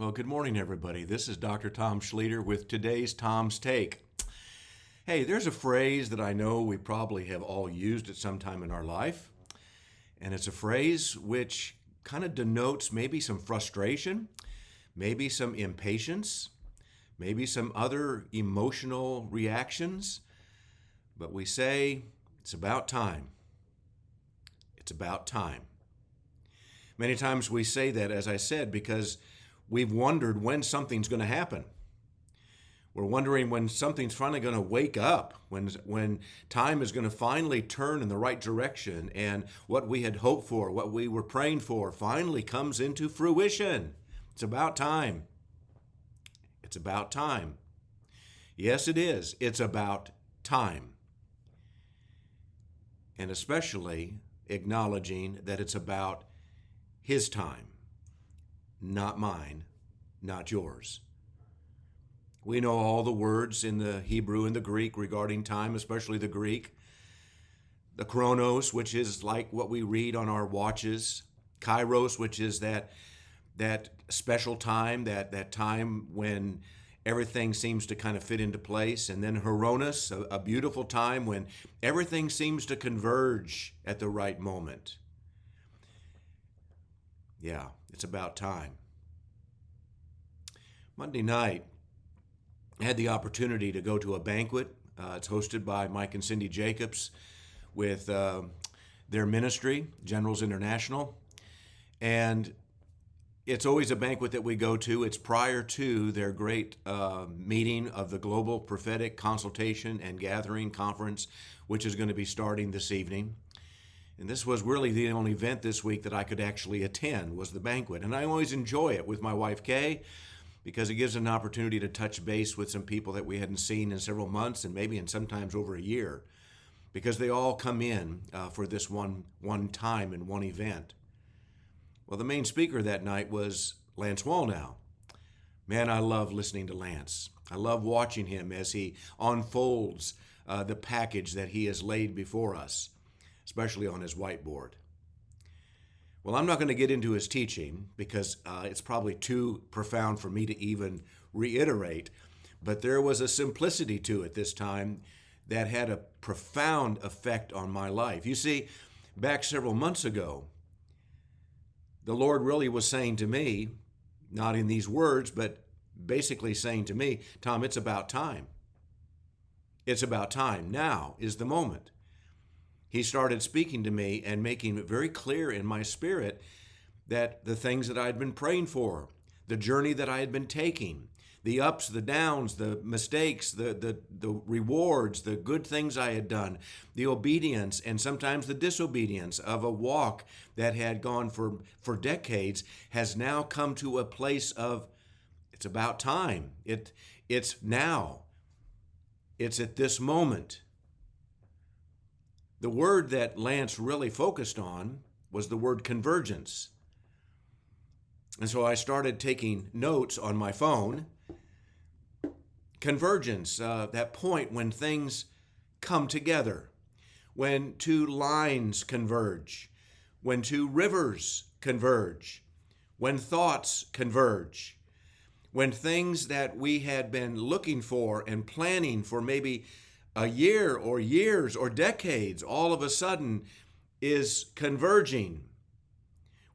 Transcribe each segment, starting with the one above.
Well, good morning, everybody. This is Dr. Tom Schlueter with today's Tom's Take. Hey, there's a phrase that I know we probably have all used at some time in our life, and it's a phrase which kind of denotes maybe some frustration, maybe some impatience, maybe some other emotional reactions, but we say it's about time. It's about time. Many times we say that, as I said, because we've wondered when something's going to happen. We're wondering when something's finally going to wake up, when time is going to finally turn in the right direction, and what we had hoped for, what we were praying for, finally comes into fruition. It's about time. It's about time. Yes, it is. It's about time. And especially acknowledging that it's about His time, not mine, not yours. We know all the words in the Hebrew and the Greek regarding time, especially the Greek. The chronos, which is like what we read on our watches. Kairos, which is that special time, that time when everything seems to kind of fit into place. And then Hronos, a beautiful time when everything seems to converge at the right moment. Yeah, it's about time. Monday night, I had the opportunity to go to a banquet. It's hosted by Mike and Cindy Jacobs with their ministry, Generals International. And it's always a banquet that we go to. It's prior to their great meeting of the Global Prophetic Consultation and Gathering Conference, which is going to be starting this evening. And this was really the only event this week that I could actually attend, was the banquet. And I always enjoy it with my wife, Kay, because it gives an opportunity to touch base with some people that we hadn't seen in several months and maybe in sometimes over a year, because they all come in for this one time and one event. Well, the main speaker that night was Lance Wallnau. Man, I love listening to Lance. I love watching him as he unfolds the package that he has laid before us, especially on his whiteboard. Well, I'm not going to get into his teaching because it's probably too profound for me to even reiterate, but there was a simplicity to it this time that had a profound effect on my life. You see, back several months ago, the Lord really was saying to me, not in these words, but basically saying to me, Tom, it's about time. It's about time. Now is the moment. He started speaking to me and making it very clear in my spirit that the things that I had been praying for, the journey that I had been taking, the ups, the downs, the mistakes, the rewards, the good things I had done, the obedience and sometimes the disobedience of a walk that had gone for decades has now come to a place of it's about time. It's now. It's at this moment. The word that Lance really focused on was the word convergence. And so I started taking notes on my phone. Convergence, that point when things come together, when two lines converge, when two rivers converge, when thoughts converge, when things that we had been looking for and planning for maybe a year or years or decades all of a sudden is converging.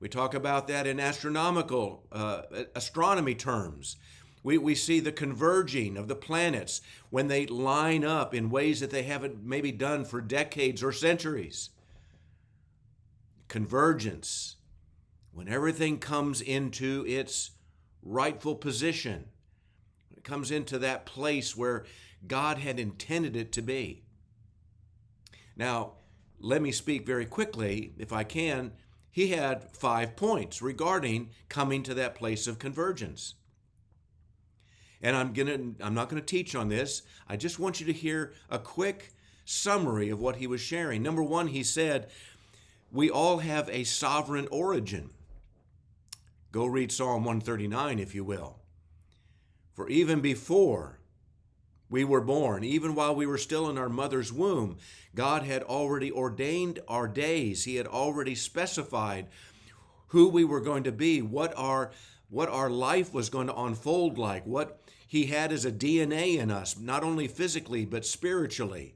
We talk about that in astronomy terms. We see the converging of the planets when they line up in ways that they haven't maybe done for decades or centuries. Convergence, when everything comes into its rightful position. It comes into that place where God had intended it to be. Now, let me speak very quickly, if I can. He had 5 points regarding coming to that place of convergence. And I'm not going to teach on this. I just want you to hear a quick summary of what he was sharing. Number 1, he said, we all have a sovereign origin. Go read Psalm 139, if you will. For even before we were born, even while we were still in our mother's womb, God had already ordained our days. He had already specified who we were going to be, what our what our life was going to unfold like, what he had as a DNA in us, not only physically, but spiritually.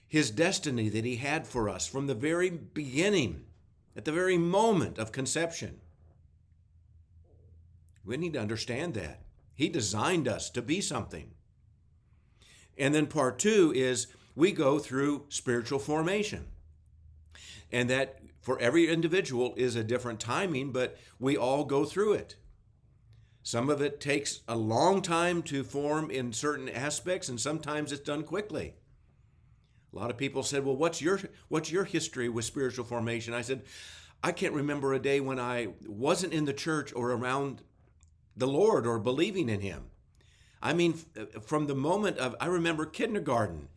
His destiny that he had for us from the very beginning, at the very moment of conception. We need to understand that. He designed us to be something. And then part two is we go through spiritual formation. And that for every individual is a different timing, but we all go through it. Some of it takes a long time to form in certain aspects, and sometimes it's done quickly. A lot of people said, well, what's your history with spiritual formation? I said, I can't remember a day when I wasn't in the church or around the Lord or believing in him. I mean, from the moment I remember kindergarten,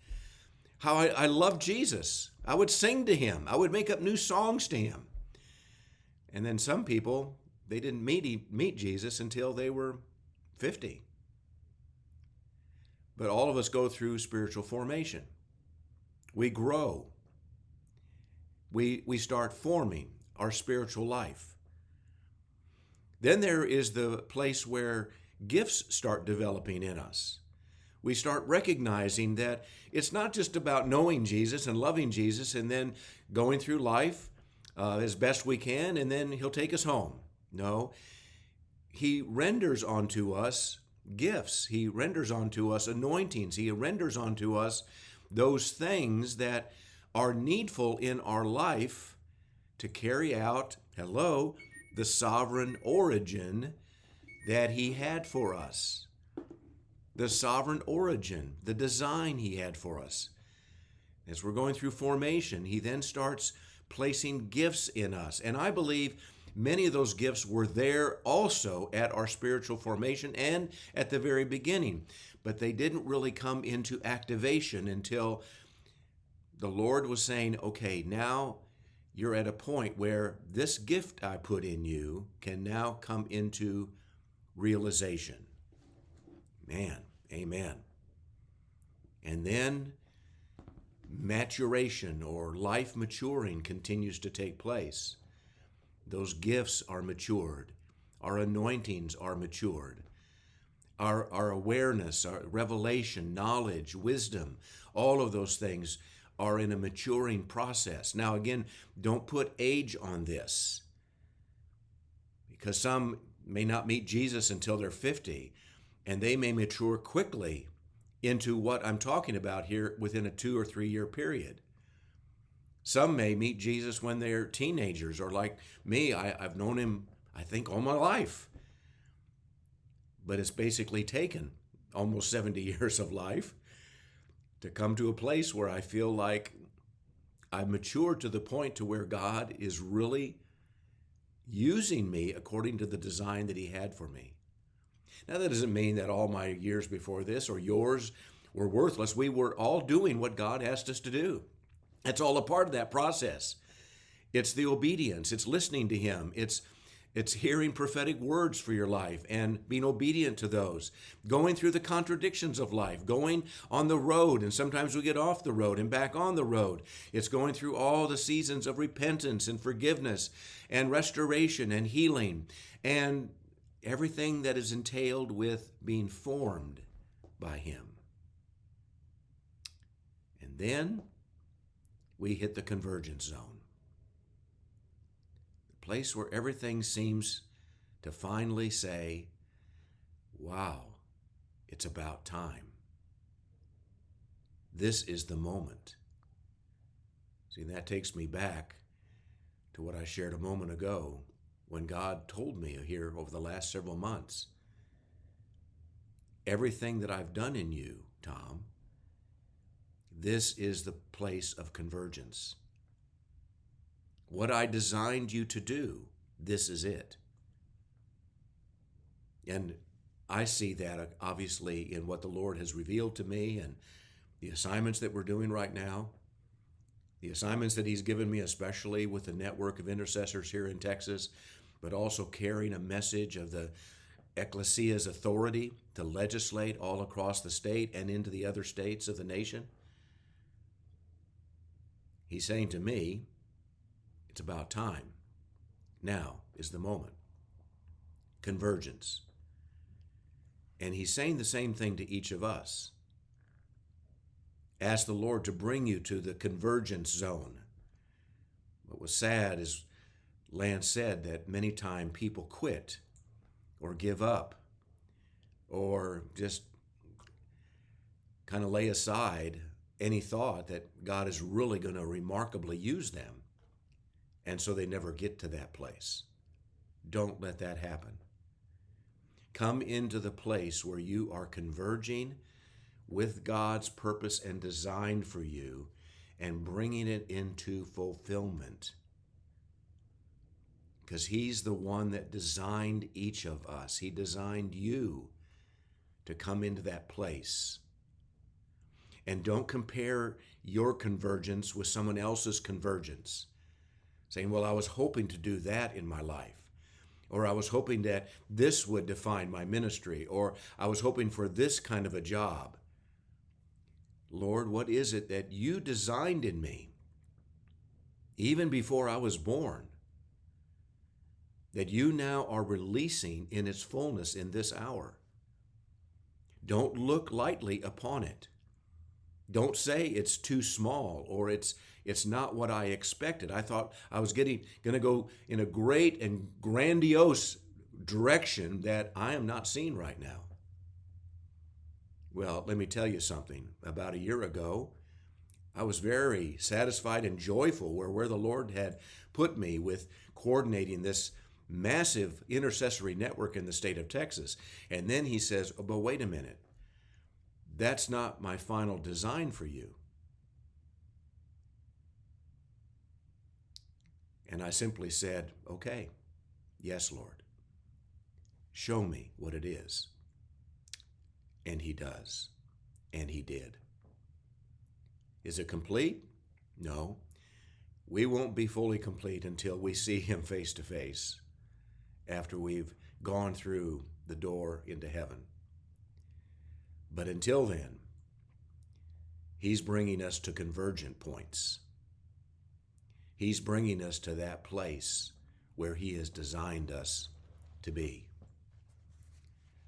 how I loved Jesus. I would sing to him. I would make up new songs to him. And then some people, they didn't meet Jesus until they were 50. But all of us go through spiritual formation. We grow. We start forming our spiritual life. Then there is the place where gifts start developing in us. We start recognizing that it's not just about knowing Jesus and loving Jesus and then going through life as best we can and then he'll take us home. No, he renders onto us gifts. He renders onto us anointings. He renders onto us those things that are needful in our life to carry out, the sovereign origin that he had for us. The sovereign origin, the design he had for us. As we're going through formation, he then starts placing gifts in us. And I believe many of those gifts were there also at our spiritual formation and at the very beginning. But they didn't really come into activation until the Lord was saying, okay, now you're at a point where this gift I put in you can now come into realization. Man, amen. And then maturation or life maturing continues to take place. Those gifts are matured. Our anointings are matured. Our awareness, our revelation, knowledge, wisdom, all of those things are in a maturing process. Now, again, don't put age on this because some may not meet Jesus until they're 50, and they may mature quickly into what I'm talking about here within a 2 or 3 year period. Some may meet Jesus when they're teenagers, or like me, I've known him, I think, all my life. But it's basically taken almost 70 years of life to come to a place where I feel like I've matured to the point to where God is really using me according to the design that he had for me. Now, that doesn't mean that all my years before this or yours were worthless. We were all doing what God asked us to do. It's all a part of that process. It's the obedience. It's listening to him. It's hearing prophetic words for your life and being obedient to those. Going through the contradictions of life. Going on the road, and sometimes we get off the road and back on the road. It's going through all the seasons of repentance and forgiveness and restoration and healing and everything that is entailed with being formed by him. And then we hit the convergence zone. The place where everything seems to finally say, wow, it's about time. This is the moment. See, that takes me back to what I shared a moment ago when God told me here over the last several months, everything that I've done in you, Tom, this is the place of convergence. What I designed you to do, this is it. And I see that obviously in what the Lord has revealed to me and the assignments that we're doing right now, the assignments that he's given me, especially with the network of intercessors here in Texas, but also carrying a message of the ecclesia's authority to legislate all across the state and into the other states of the nation. He's saying to me, it's about time. Now is the moment. convergence. And he's saying the same thing to each of us. Ask the Lord to bring you to the convergence zone. What was sad is Lance said that many times people quit or give up or just kind of lay aside any thought that God is really going to remarkably use them. And so they never get to that place. Don't let that happen. Come into the place where you are converging with God's purpose and design for you and bringing it into fulfillment. Because he's the one that designed each of us. He designed you to come into that place. And don't compare your convergence with someone else's convergence. Saying, well, I was hoping to do that in my life. Or I was hoping that this would define my ministry. Or I was hoping for this kind of a job. Lord, what is it that you designed in me, even before I was born, that you now are releasing in its fullness in this hour? Don't look lightly upon it. Don't say it's too small or it's not what I expected. I thought I was going to go in a great and grandiose direction that I am not seeing right now. Well, let me tell you something. About a year ago, I was very satisfied and joyful where the Lord had put me with coordinating this massive intercessory network in the state of Texas. And then he says, oh, but wait a minute. That's not my final design for you. And I simply said, okay, yes, Lord. Show me what it is. And he does. And he did. Is it complete? No. We won't be fully complete until we see him face to face, after we've gone through the door into heaven. But until then, he's bringing us to convergent points. He's bringing us to that place where he has designed us to be.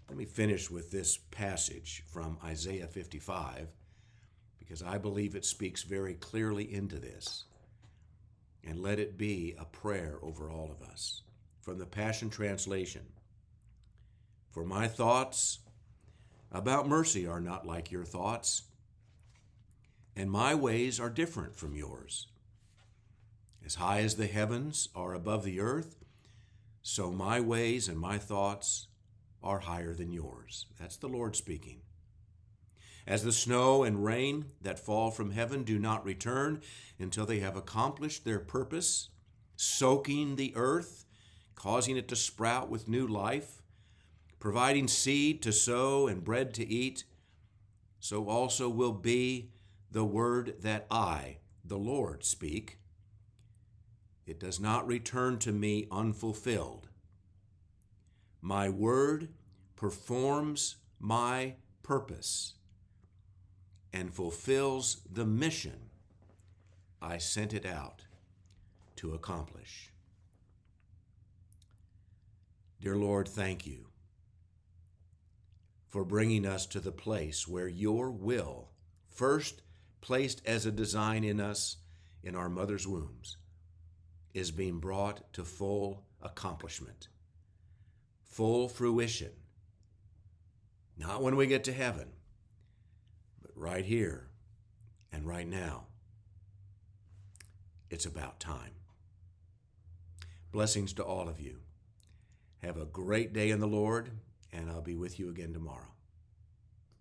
Let me finish with this passage from Isaiah 55, because I believe it speaks very clearly into this. And let it be a prayer over all of us. From the Passion Translation. For my thoughts about mercy are not like your thoughts, and my ways are different from yours. As high as the heavens are above the earth, so my ways and my thoughts are higher than yours. That's the Lord speaking. As the snow and rain that fall from heaven do not return until they have accomplished their purpose, soaking the earth, causing it to sprout with new life, providing seed to sow and bread to eat, so also will be the word that I, the Lord, speak. It does not return to me unfulfilled. My word performs my purpose and fulfills the mission I sent it out to accomplish. Dear Lord, thank you for bringing us to the place where your will, first placed as a design in us in our mother's wombs, is being brought to full accomplishment, full fruition. Not when we get to heaven, but right here and right now. It's about time. Blessings to all of you. Have a great day in the Lord, and I'll be with you again tomorrow.